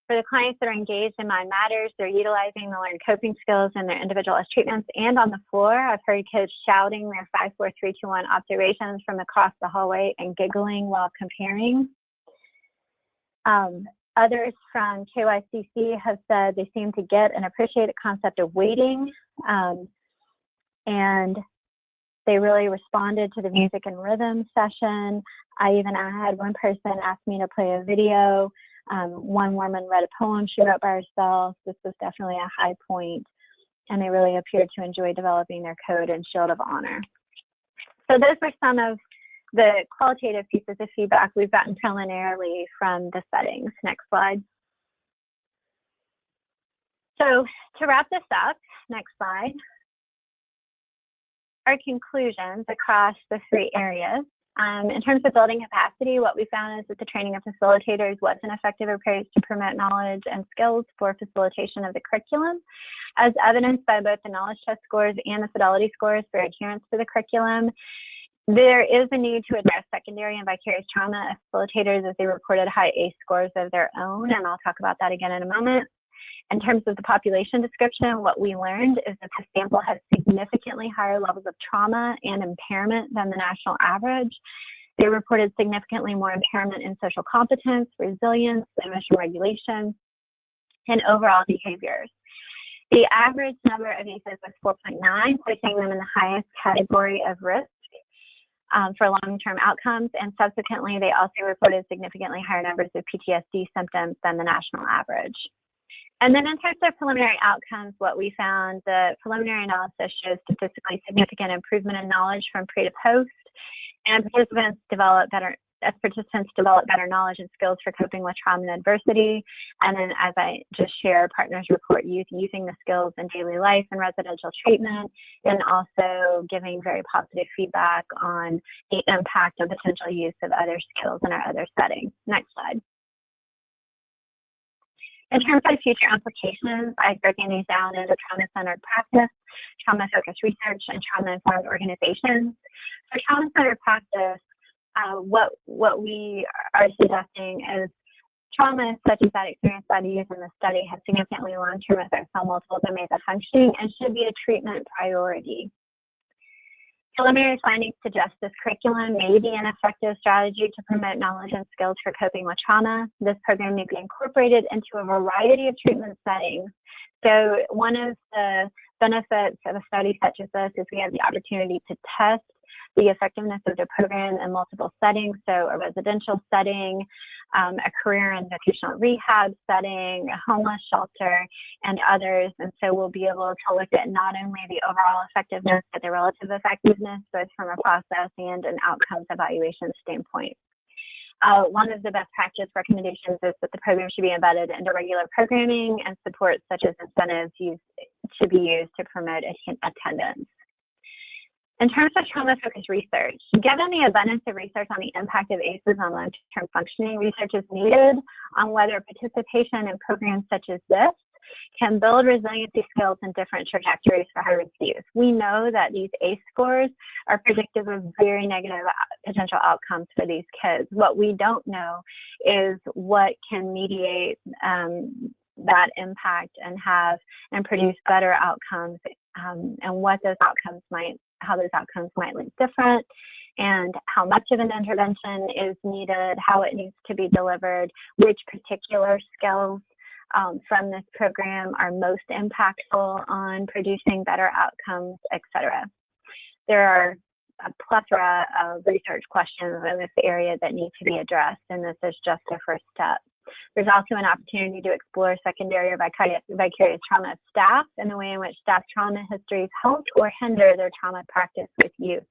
[SPEAKER 4] for the clients that are engaged in MindMatters, they're utilizing the learned coping skills in their individualized treatments and on the floor. I've heard kids shouting their 5, 4, 3, 2, 1 observations from across the hallway and giggling while comparing. Others from KYCC have said they seem to get and appreciate the concept of waiting, and they really responded to the music and rhythm session. I had one person ask me to play a video. One woman read a poem she wrote by herself. This was definitely a high point, and they really appeared to enjoy developing their code and shield of honor. So those were some of the qualitative pieces of feedback we've gotten preliminarily from the settings. Next slide. So to wrap this up, next slide. our conclusions across the 3 areas. In terms of building capacity, what we found is that the training of facilitators was an effective approach to promote knowledge and skills for facilitation of the curriculum, as evidenced by both the knowledge test scores and the Fidelity scores for adherence to the curriculum. There is a need to address secondary and vicarious trauma facilitators as they reported high ACE scores of their own, and I'll talk about that again in a moment. In terms of the population description, what we learned is that the sample has significantly higher levels of trauma and impairment than the national average. They reported significantly more impairment in social competence, resilience, emotional regulation, and overall behaviors. The average number of ACEs was 4.9, placing them in the highest category of risk for long-term outcomes, and subsequently they also reported significantly higher numbers of PTSD symptoms than the national average. And then in terms of preliminary outcomes, what we found, the preliminary analysis shows statistically significant improvement in knowledge from pre to post, and participants develop better knowledge and skills for coping with trauma and adversity. And then, as I just shared, partners report youth using the skills in daily life and residential treatment, and also giving very positive feedback on the impact and potential use of other skills in our other settings. Next slide. In terms of future implications, I've broken these down into trauma-centered practice, trauma-focused research, and trauma-informed organizations. For trauma-centered practice, what we are suggesting is trauma such as that experienced by the youth in the study has significantly long-term effects on multiple domains of functioning and should be a treatment priority. Preliminary findings suggest this curriculum may be an effective strategy to promote knowledge and skills for coping with trauma. This program may be incorporated into a variety of treatment settings. So one of the benefits of a study such as this is we have the opportunity to test the effectiveness of the program in multiple settings, so a residential setting, a career and vocational rehab setting, a homeless shelter, and others. And so we'll be able to look at not only the overall effectiveness, but the relative effectiveness, both from a process and an outcomes evaluation standpoint. One of the best practice recommendations is that the program should be embedded into regular programming, and supports such as incentives should be used to promote attendance. In terms of trauma-focused research, given the abundance of research on the impact of ACEs on long-term functioning, research is needed on whether participation in programs such as this can build resiliency skills and different trajectories for high-risk youth. We know that these ACE scores are predictive of very negative potential outcomes for these kids. What we don't know is what can mediate that impact and produce better outcomes, and what those outcomes how those outcomes might look different, and how much of an intervention is needed, how it needs to be delivered, which particular skills from this program are most impactful on producing better outcomes, etc. There are a plethora of research questions in this area that need to be addressed, and this is just a first step. There's also an opportunity to explore secondary or vicarious trauma of staff and the way in which staff trauma histories help or hinder their trauma practice with youth.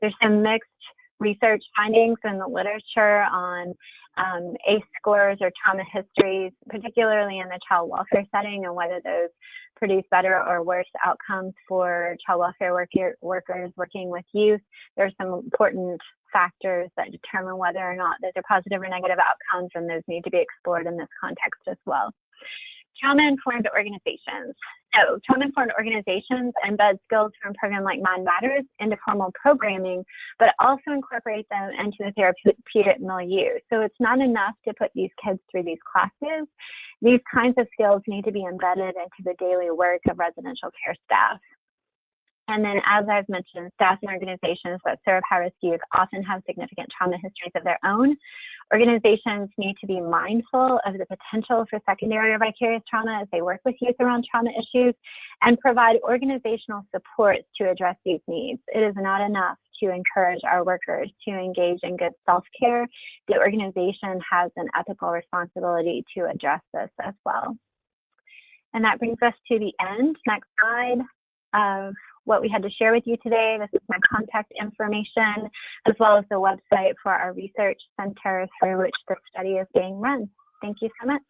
[SPEAKER 4] There's some mixed research findings in the literature on ACE scores or trauma histories, particularly in the child welfare setting, and whether those produce better or worse outcomes for child welfare workers working with youth. There are some important factors that determine whether or not those are positive or negative outcomes, and those need to be explored in this context as well. Trauma-informed organizations. So trauma-informed organizations embed skills from a program like MindMatters into formal programming, but also incorporate them into the therapeutic milieu. So it's not enough to put these kids through these classes. These kinds of skills need to be embedded into the daily work of residential care staff. And then, as I've mentioned, staff and organizations that serve high-risk youth often have significant trauma histories of their own. Organizations need to be mindful of the potential for secondary or vicarious trauma as they work with youth around trauma issues, and provide organizational supports to address these needs. It is not enough to encourage our workers to engage in good self-care. The organization has an ethical responsibility to address this as well. And that brings us to the end. Next slide. Of what we had to share with you today. This is my contact information, as well as the website for our research center through which the study is being run. Thank you so much.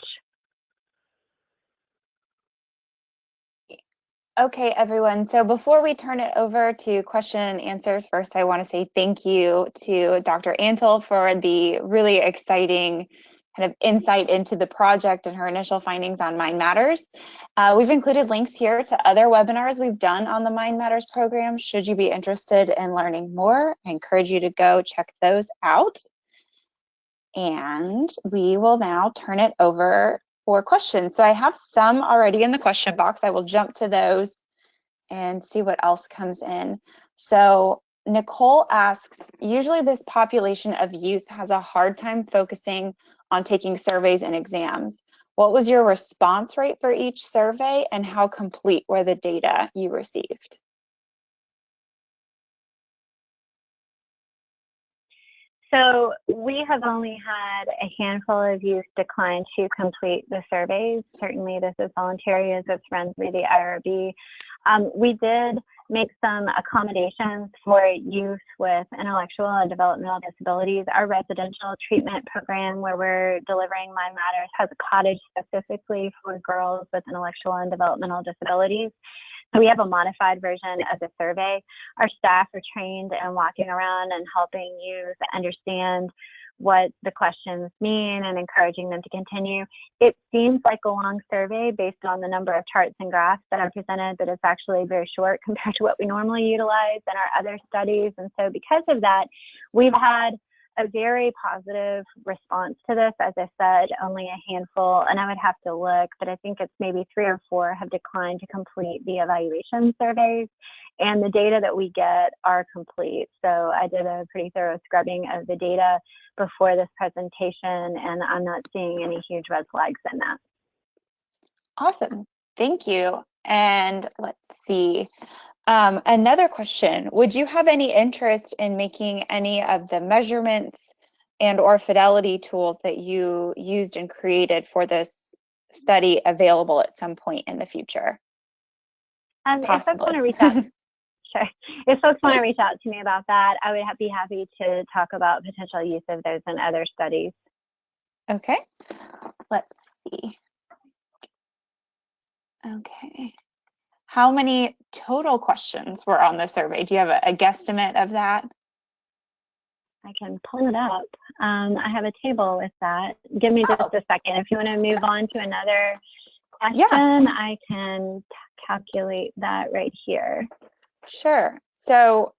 [SPEAKER 2] Okay, everyone. So before we turn it over to question and answers, first I want to say thank you to Dr. Antle for the really exciting kind of insight into the project and her initial findings on MindMatters. We've included links here to other webinars we've done on the MindMatters program. Should you be interested in learning more, I encourage you to go check those out. And we will now turn it over for questions. So I have some already in the question box. I will jump to those and see what else comes in. So Nicole asks, usually this population of youth has a hard time focusing on taking surveys and exams. What was your response rate for each survey and how complete were the data you received?
[SPEAKER 4] So we have only had a handful of youth decline to complete the surveys. Certainly this is voluntary as it's run through the IRB. We did make some accommodations for youth with intellectual and developmental disabilities. Our residential treatment program where we're delivering MindMatters has a cottage specifically for girls with intellectual and developmental disabilities. So we have a modified version of the survey. Our staff are trained in walking around and helping youth understand what the questions mean and encouraging them to continue. It seems like a long survey based on the number of charts and graphs that are presented, but it's actually very short compared to what we normally utilize in our other studies. And so because of that, we've had a very positive response to this. As I said, only a handful, and I would have to look, but I think it's maybe 3 or 4 have declined to complete the evaluation surveys, and the data that we get are complete. So I did a pretty thorough scrubbing of the data before this presentation, and I'm not seeing any huge red flags in that.
[SPEAKER 2] Awesome, thank you. And let's see. Another question, would you have any interest in making any of the measurements and or Fidelity tools that you used and created for this study available at some point in the future?
[SPEAKER 4] If folks want to reach out, sure. If folks want to reach out to me about that, I would be happy to talk about potential use of those in other studies.
[SPEAKER 2] Okay, let's see. Okay. How many total questions were on the survey? Do you have a guesstimate of that?
[SPEAKER 4] I can pull it up. I have a table with that. Give me just a second. If you want to move on to another question, I can calculate that right here.
[SPEAKER 2] Sure. So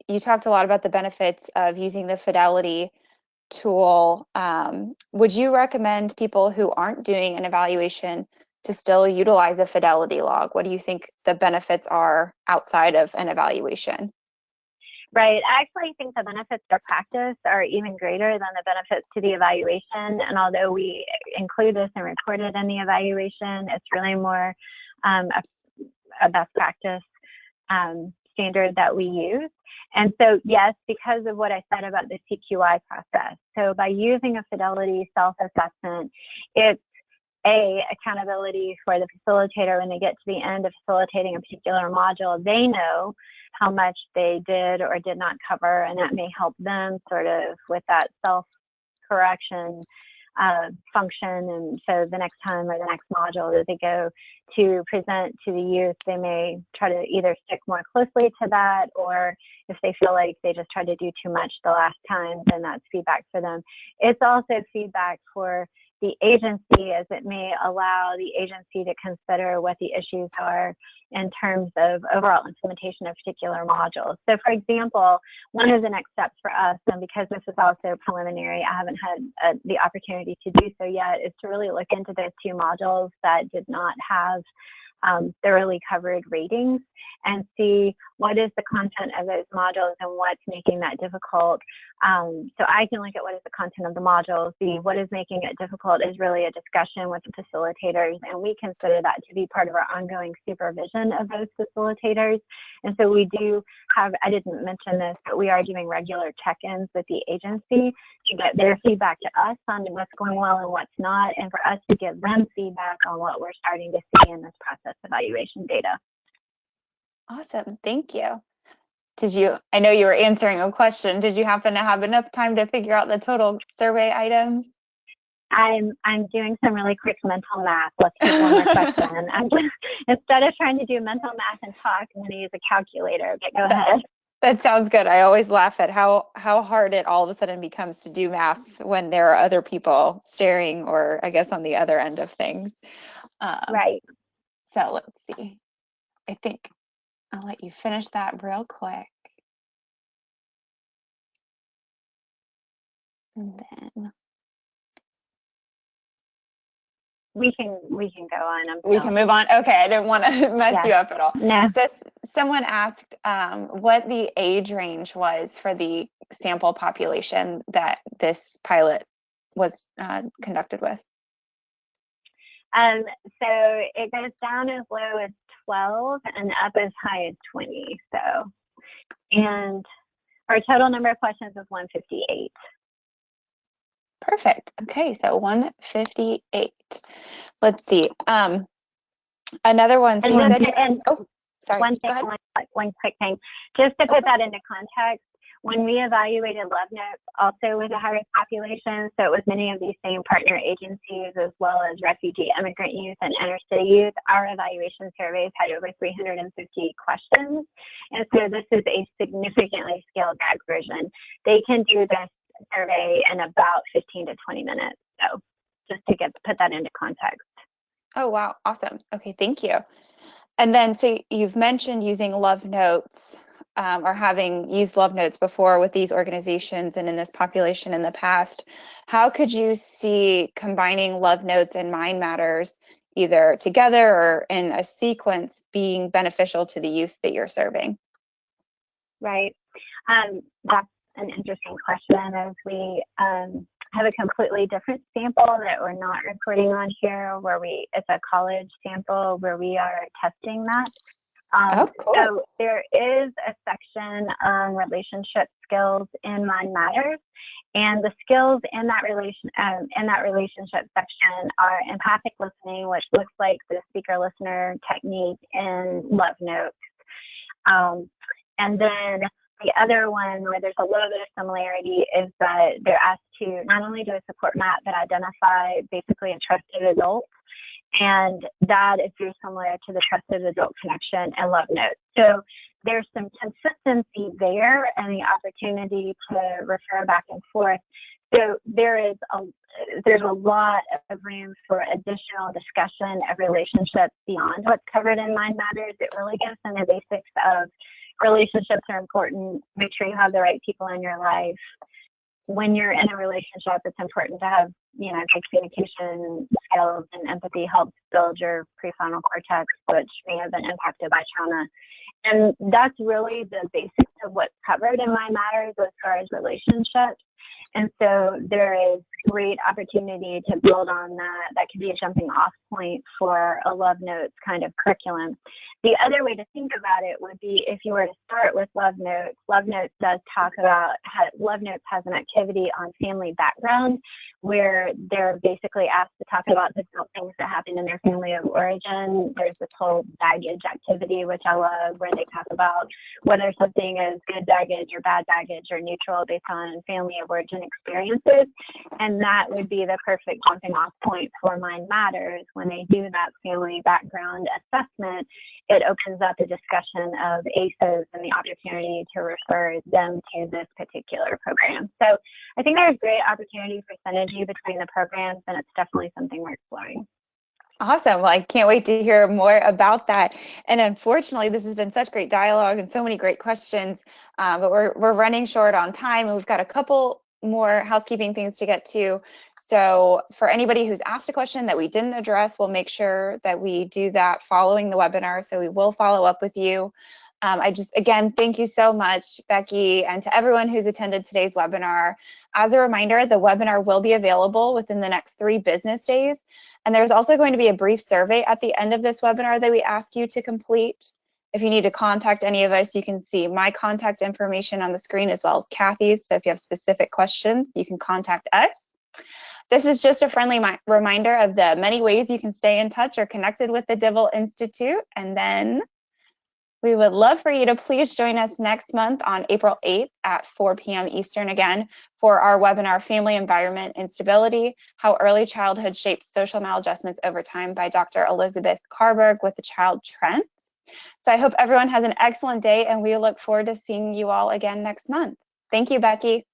[SPEAKER 2] you talked a lot about the benefits of using the Fidelity tool. Would you recommend people who aren't doing an evaluation to still utilize a Fidelity log? What do you think the benefits are outside of an evaluation?
[SPEAKER 4] Right. I actually think the benefits to practice are even greater than the benefits to the evaluation. And although we include this and record it in the evaluation, it's really more a best practice standard that we use. And so, yes, because of what I said about the CQI process. So by using a Fidelity self-assessment, it's accountability for the facilitator when they get to the end of facilitating a particular module. They know how much they did or did not cover, and that may help them sort of with that self-correction function. And so the next time or the next module that they go to present to the youth, they may try to either stick more closely to that, or if they feel like they just tried to do too much the last time, then that's feedback for them. It's also feedback for the agency, as it may allow the agency to consider what the issues are in terms of overall implementation of particular modules. So for example, one of the next steps for us, and because this is also preliminary, I haven't had the opportunity to do so yet, is to really look into those 2 modules that did not have thoroughly covered ratings and see what is the content of those modules and what's making that difficult. So I can look at what is the content of the modules. What is making it difficult is really a discussion with the facilitators, and we consider that to be part of our ongoing supervision of those facilitators. And so we do have, I didn't mention this, but we are doing regular check-ins with the agency to get their feedback to us on what's going well and what's not, and for us to give them feedback on what we're starting to see in this process evaluation data.
[SPEAKER 2] Awesome, thank you. I know you were answering a question, did you happen to have enough time to figure out the total survey items?
[SPEAKER 4] I'm doing some really quick mental math. Let's take one more question. Instead of trying to do mental math and talk, I'm going to use a calculator. But go ahead.
[SPEAKER 2] That sounds good. I always laugh at how hard it all of a sudden becomes to do math when there are other people staring, or I guess on the other end of things.
[SPEAKER 4] Right.
[SPEAKER 2] So let's see. I think I'll let you finish that real quick. And then
[SPEAKER 4] we can go on.
[SPEAKER 2] We can move on. Okay, I didn't want to mess you up at all.
[SPEAKER 4] No.
[SPEAKER 2] So someone asked what the age range was for the sample population that this pilot was conducted with.
[SPEAKER 4] So it goes down as low as 12 and up as high as 20. So, and our total number of questions was 158.
[SPEAKER 2] Perfect. Okay, so 158. Let's see. Another one. So you said, oh, sorry.
[SPEAKER 4] One quick thing, just to put that into context. When we evaluated Love Notes, also with a high-risk population, so it was many of these same partner agencies as well as refugee immigrant youth and inner-city youth, our evaluation surveys had over 350 questions. And so this is a significantly scaled-back version. They can do this survey in about 15 to 20 minutes. So just to put that into context.
[SPEAKER 2] Oh, wow. Awesome. Okay, thank you. And then, so you've mentioned using Love Notes or having used Love Notes before with these organizations and in this population in the past. How could you see combining Love Notes and MindMatters either together or in a sequence being beneficial to the youth that you're serving?
[SPEAKER 4] Right. That's an interesting question, as we have a completely different sample that we're not reporting on here, where it's a college sample where we are testing that.
[SPEAKER 2] Cool.
[SPEAKER 4] So there is a section on relationship skills in MindMatters, and the skills in that relationship section are empathic listening, which looks like the speaker listener technique in Love Notes, and then the other one where there's a little bit of similarity is that they're asked to not only do a support map, but identify basically a trusted adult. And that is very similar to the trusted adult connection and Love Notes. So there's some consistency there and the opportunity to refer back and forth. So there's a lot of room for additional discussion of relationships beyond what's covered in MindMatters. It really gives them the basics of relationships are important. Make sure you have the right people in your life. When you're in a relationship, it's important to have, good communication skills, and empathy helps build your prefrontal cortex, which may have been impacted by trauma. And that's really the basics of what's covered in MindMatters as far as relationships. And so there is great opportunity to build on that. That could be a jumping off point for a Love Notes kind of curriculum. The other way to think about it would be if you were to start with Love Notes. Love Notes does talk about Love Notes has an activity on family background where they're basically asked to talk about different things that happened in their family of origin. There's this whole baggage activity, which I love, where they talk about whether something is good baggage or bad baggage or neutral based on family of origin experiences. And that would be the perfect jumping off point for MindMatters. When they do that family background assessment, it opens up a discussion of ACEs and the opportunity to refer them to this particular program. So I think there's great opportunity for synergy between the programs, and it's definitely something we're exploring.
[SPEAKER 2] Awesome. Well, I can't wait to hear more about that. And unfortunately, this has been such great dialogue and so many great questions, but we're running short on time, and we've got a couple more housekeeping things to get to. So for anybody who's asked a question that we didn't address, we'll make sure that we do that following the webinar. So we will follow up with you. Again, thank you so much, Becky, and to everyone who's attended today's webinar. As a reminder, the webinar will be available within the next 3 business days. And there's also going to be a brief survey at the end of this webinar that we ask you to complete. If you need to contact any of us, you can see my contact information on the screen as well as Kathy's. So if you have specific questions, you can contact us. This is just a friendly reminder of the many ways you can stay in touch or connected with the Dibble Institute. And then We would love for you to please join us next month on April 8th at 4 p.m. Eastern again for our webinar, Family Environment Instability, How Early Childhood Shapes Social Maladjustments Over Time by Dr. Elizabeth Carberg with the Child Trends. So I hope everyone has an excellent day, and we look forward to seeing you all again next month. Thank you, Becky.